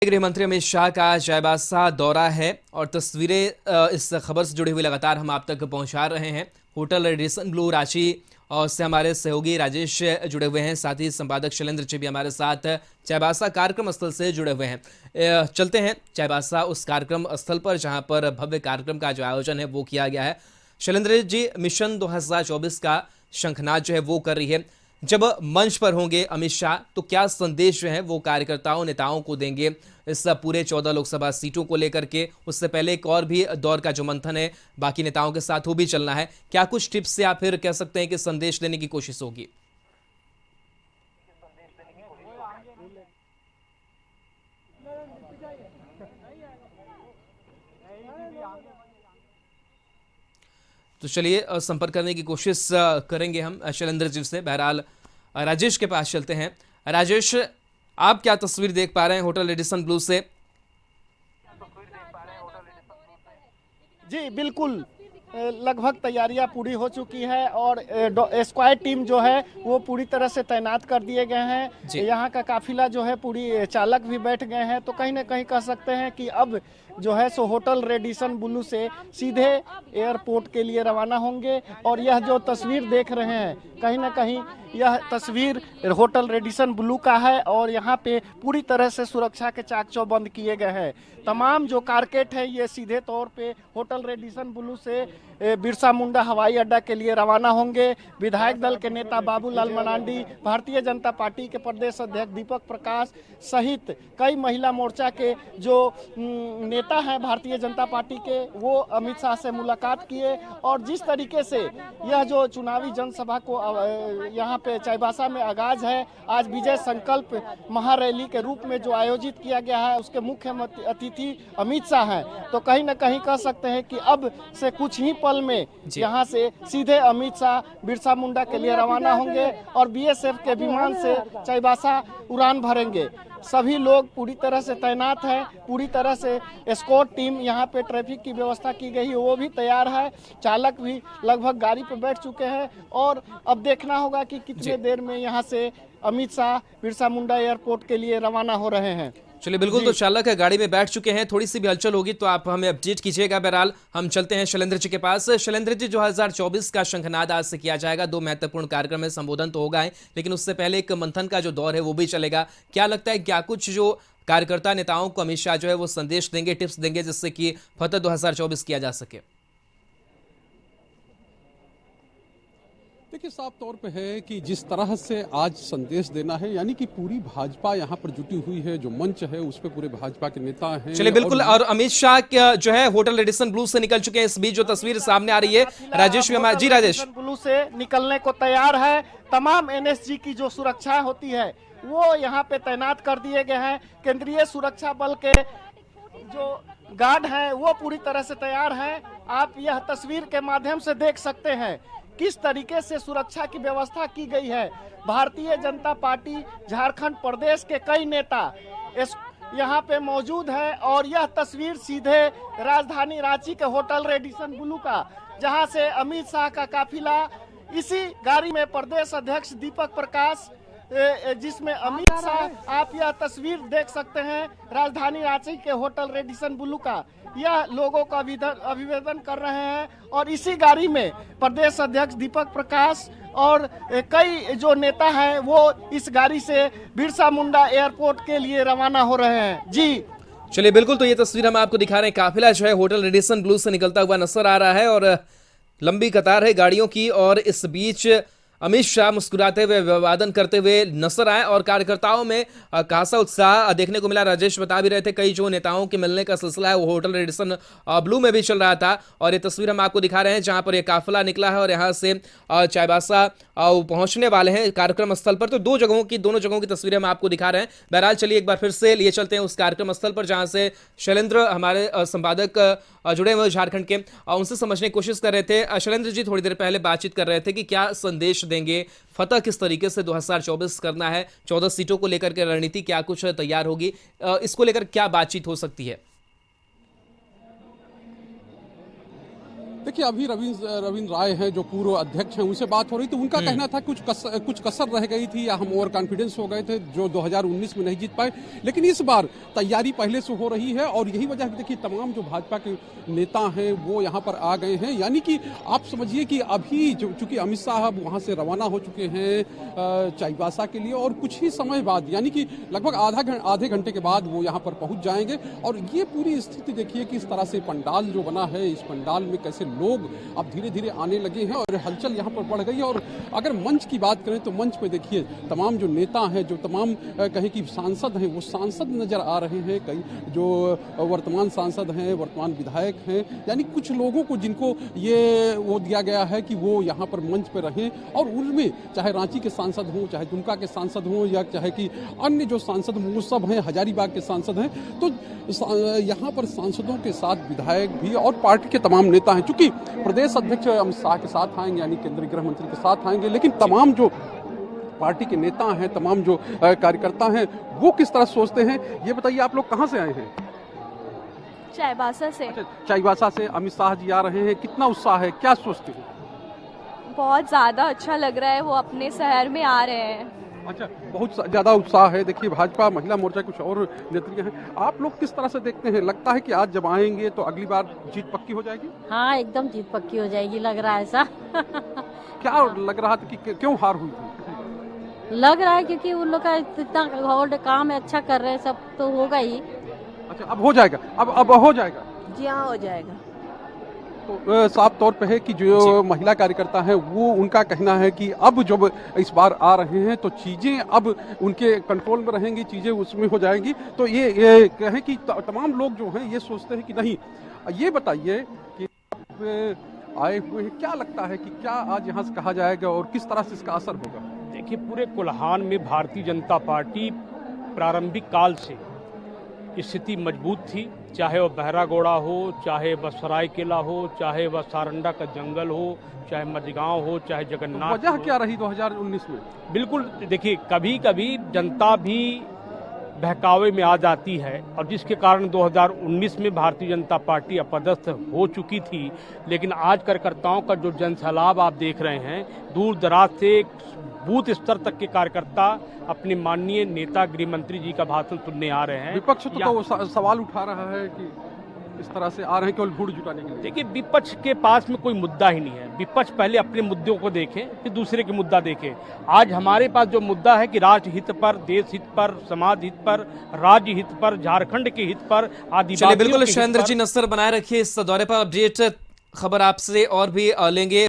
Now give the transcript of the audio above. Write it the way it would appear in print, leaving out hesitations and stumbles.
गृह मंत्री अमित शाह का चाईबासा दौरा है और तस्वीरें इस खबर से जुड़ी हुई लगातार हम आप तक पहुंचा रहे हैं। होटल रेडिसन ब्लू रांची और से हमारे सहयोगी राजेश जुड़े हुए हैं, साथ ही संपादक शैलेंद्र जी भी हमारे साथ चाईबासा कार्यक्रम स्थल से जुड़े हुए हैं। चलते हैं चाईबासा उस कार्यक्रम स्थल पर जहां पर भव्य कार्यक्रम का जो आयोजन है वो किया गया है। शैलेंद्र जी, मिशन 2024 का शंखनाद जो है वो कर रही है। जब मंच पर होंगे अमित शाह तो क्या संदेश जो है वो कार्यकर्ताओं नेताओं को देंगे इस पूरे 14 लोकसभा सीटों को लेकर के? उससे पहले एक और भी दौर का जो मंथन है बाकी नेताओं के साथ वो भी चलना है। क्या कुछ टिप्स या फिर कह सकते हैं कि संदेश देने की कोशिश होगी? तो चलिए संपर्क करने की कोशिश करेंगे हम शैलेंद्र जी से। बहरहाल राजेश के पास चलते हैं। राजेश, आप क्या तस्वीर देख पा रहे हैं होटल रेडिसन ब्लू से? जी बिल्कुल, लगभग तैयारियां पूरी हो चुकी है और स्क्वाड टीम जो है वो पूरी तरह से तैनात कर दिए गए हैं। यहाँ का काफिला जो है पूरी चालक भी बैठ गए हैं, तो कहीं ना कहीं कह सकते हैं कि अब जो है सो होटल रेडिसन ब्लू से सीधे एयरपोर्ट के लिए रवाना होंगे। और यह जो तस्वीर देख रहे हैं कहीं ना कहीं यह तस्वीर होटल रेडिसन ब्लू का है और यहाँ पे पूरी तरह से सुरक्षा के चाक चौबंद किए गए हैं। तमाम जो कारकेट है ये सीधे तौर पे होटल रेडिसन ब्लू से बिरसा मुंडा हवाई अड्डा के लिए रवाना होंगे। विधायक दल के नेता बाबूलाल मरांडी, भारतीय जनता पार्टी के प्रदेश अध्यक्ष दीपक प्रकाश सहित कई महिला मोर्चा के जो नेता हैं भारतीय जनता पार्टी के, वो अमित शाह से मुलाकात किए। और जिस तरीके से यह जो चुनावी जनसभा को यहाँ पे चाईबासा में आगाज है, आज विजय संकल्प महारैली के रूप में जो आयोजित किया गया है उसके मुख्य अतिथि अमित शाह हैं। तो कहीं ना कहीं कह सकते हैं कि अब से कुछ ही पल में यहाँ से सीधे अमित शाह बिरसा मुंडा के लिए रवाना होंगे और बीएसएफ के विमान से चाईबासा उड़ान भरेंगे। सभी लोग पूरी तरह से तैनात हैं, पूरी तरह से एस्कॉर्ट टीम यहाँ पे ट्रैफिक की व्यवस्था की गई है वो भी तैयार है। चालक भी लगभग गाड़ी पे बैठ चुके हैं और अब देखना होगा कि कितने देर में यहाँ से अमित शाह बिरसा मुंडा एयरपोर्ट के लिए रवाना हो रहे हैं। चलिए बिल्कुल, तो चालक गाड़ी में बैठ चुके हैं, थोड़ी सी भी हलचल होगी तो आप हमें अपडेट कीजिएगा। बहरहाल हम चलते हैं शैलेंद्र जी के पास। शैलेंद्र जी, 2024 का शंखनाद आज से किया जाएगा। 2 महत्वपूर्ण कार्यक्रम में संबोधन तो होगा ही, लेकिन उससे पहले एक मंथन का जो दौर है वो भी चलेगा। क्या लगता है क्या कुछ जो कार्यकर्ता नेताओं को अमित शाह जो है वो संदेश देंगे, टिप्स देंगे जिससे कि फतह 2024 किया जा सके? देखिए, साफ तौर पे है कि जिस तरह से आज संदेश देना है, यानी कि पूरी भाजपा यहाँ पर जुटी हुई है, जो मंच है उस पे पूरे भाजपा के नेता हैं। चलिए बिल्कुल, और अमित शाह जो है होटल रेडिसन ब्लू से निकल चुके हैं। इस बीच जो तस्वीर सामने आ रही है, राजेश भी हमारे जी राजेश ब्लू से निकलने को तैयार है। तमाम एनएसजी की जो सुरक्षा होती है वो यहाँ पे तैनात कर दिए गए हैं। केंद्रीय सुरक्षा बल के जो गार्ड हैं वो पूरी तरह से तैयार हैं। आप यह तस्वीर के माध्यम से देख सकते हैं किस तरीके से सुरक्षा की व्यवस्था की गई है। भारतीय जनता पार्टी झारखंड प्रदेश के कई नेता यहाँ पे मौजूद है और यह तस्वीर सीधे राजधानी रांची के होटल रेडिसन ब्लू का, जहां से अमित शाह का काफिला इसी गाड़ी में प्रदेश अध्यक्ष दीपक प्रकाश, जिसमें अमित शाह, आप यह तस्वीर देख सकते हैं राजधानी रांची के होटल रेडिसन ब्लू का, यह लोगों का अभिवादन कर रहे हैं। और इसी गाड़ी में प्रदेश अध्यक्ष दीपक प्रकाश और कई जो नेता हैं वो इस गाड़ी से बिरसा मुंडा एयरपोर्ट के लिए रवाना हो रहे हैं। जी चलिए बिल्कुल, तो ये तस्वीर हम आपको दिखा रहे हैं। काफिला जो है होटल रेडिसन ब्लू से निकलता हुआ नजर आ रहा है और लंबी कतार है गाड़ियों की, और इस बीच अमित शाह मुस्कुराते हुए अभिवादन करते हुए नजर आए और कार्यकर्ताओं में खासा उत्साह देखने को मिला। राजेश बता भी रहे थे कई जो नेताओं के मिलने का सिलसिला है वो होटल रेडिसन ब्लू में भी चल रहा था, और ये तस्वीर हम आपको दिखा रहे हैं जहां पर ये काफिला निकला है और यहां से चाईबासा पहुंचने वाले हैं कार्यक्रम स्थल पर। तो दोनों जगहों की तस्वीरें हम आपको दिखा रहे हैं। बहरहाल चलिए एक बार फिर से लिए चलते हैं उस कार्यक्रम स्थल पर जहां से शैलेंद्र हमारे संपादक जुड़े हुए झारखंड के, उनसे समझने की कोशिश कर रहे थे। शैलेंद्र जी थोड़ी देर पहले बातचीत कर रहे थे कि क्या संदेश देंगे, फतह किस तरीके से 2024 करना है, 14 सीटों को लेकर के रणनीति क्या कुछ तैयार होगी, इसको लेकर क्या बातचीत हो सकती है? देखिए अभी रविंद्र राय हैं जो पूर्व अध्यक्ष हैं, उनसे बात हो रही, तो उनका कहना था कुछ कसर रह गई थी या हम ओवर कॉन्फिडेंस हो गए थे जो 2019 में नहीं जीत पाए, लेकिन इस बार तैयारी पहले से हो रही है। और यही वजह है कि देखिए तमाम जो भाजपा के नेता हैं वो यहाँ पर आ गए हैं, यानी कि आप समझिए कि अभी चूंकि अमित शाह वहाँ से रवाना हो चुके हैं चाईबासा के लिए, और कुछ ही समय बाद यानी कि लगभग आधे घंटे के बाद वो यहाँ पर पहुँच जाएंगे। और ये पूरी स्थिति देखिए कि इस तरह से पंडाल जो बना है, इस पंडाल में कैसे लोग अब धीरे धीरे आने लगे हैं और हलचल यहाँ पर बढ़ गई है। और अगर मंच की बात करें तो मंच पे देखिए तमाम जो नेता हैं, जो तमाम कहें कि सांसद हैं, वो सांसद नजर आ रहे हैं। कई जो वर्तमान सांसद हैं, वर्तमान विधायक हैं, यानी कुछ लोगों को जिनको ये वो दिया गया है कि वो यहाँ पर मंच पर रहें, और उनमें चाहे रांची के सांसद हों, चाहे दुमका के सांसद हों, या चाहे कि अन्य जो सांसद वो सब हैं, हजारीबाग के सांसद हैं, तो यहाँ पर सांसदों के साथ विधायक भी और पार्टी के तमाम नेता हैं। चूंकि प्रदेश अध्यक्ष अमित शाह के साथ आएंगे, यानी केंद्रीय गृह मंत्री के साथ आएंगे, लेकिन तमाम जो पार्टी के नेता हैं, तमाम जो कार्यकर्ता हैं, वो किस तरह सोचते हैं, ये बताइए। आप लोग कहाँ से आए हैं? चाईबासा से। अच्छा, चाईबासा से अमित शाह जी आ रहे हैं, कितना उत्साह है, क्या सोचते हैं? बहुत ज्यादा अच्छा लग रहा है, वो अपने शहर में आ रहे हैं। अच्छा, बहुत ज्यादा उत्साह है। देखिए भाजपा महिला मोर्चा कुछ और नेत्रियां हैं, आप लोग किस तरह से देखते हैं? लगता है कि आज जब आएंगे तो अगली बार जीत पक्की हो जाएगी? हाँ, एकदम जीत पक्की हो जाएगी, लग रहा है ऐसा। क्या लग रहा था कि क्यों हार हुई थी? लग रहा है क्योंकि उन लोग का इतना होल्ड काम अच्छा कर रहे हैं, सब तो होगा ही। अच्छा, अब हो जाएगा, अब हो जाएगा। जी हाँ, हो जाएगा। तो साफ तौर पे है कि जो महिला कार्यकर्ता हैं वो उनका कहना है कि अब जब इस बार आ रहे हैं तो चीजें अब उनके कंट्रोल में रहेंगी, चीजें उसमें हो जाएंगी। तो ये कहें कि तमाम लोग जो हैं ये सोचते हैं कि नहीं। ये बताइए कि आप आए हुए हैं, क्या लगता है कि क्या आज यहाँ से कहा जाएगा और किस तरह से इसका असर होगा? देखिए पूरे कोल्हान में भारतीय जनता पार्टी प्रारंभिक काल से स्थिति मजबूत थी, चाहे वह बहरागोड़ा हो, चाहे वह सरायकेला हो, चाहे वह सारंडा का जंगल हो, चाहे मझगांव हो, चाहे जगन्नाथ। वजह क्या रही 2019 में? बिल्कुल, देखिए कभी कभी जनता भी बहकावे में आ जाती है, और जिसके कारण 2019 में भारतीय जनता पार्टी अपदस्थ हो चुकी थी। लेकिन आज कार्यकर्ताओं का जो जनसैलाब आप देख रहे हैं, दूर दराज से बूथ स्तर तक के कार्यकर्ता अपने माननीय नेता गृह मंत्री जी का भाषण सुनने आ रहे हैं। विपक्ष तो सवाल उठा रहा है कि इस तरह से आ रहे हैं केवल वोट जुटाने के लिए। देखिए विपक्ष के पास में कोई मुद्दा ही नहीं है। विपक्ष पहले अपने मुद्दों को देखें, फिर दूसरे के मुद्दा देखें। आज हमारे पास जो मुद्दा है कि राष्ट्र हित पर, देश हित पर, समाज हित पर, राज्य हित पर, झारखंड के हित पर, आदिवासियों के हित पर। बिल्कुल शैलेंद्र जी, नजर बनाए रखिए इस दौरे पर। अपडेट खबर आपसे और भी लेंगे।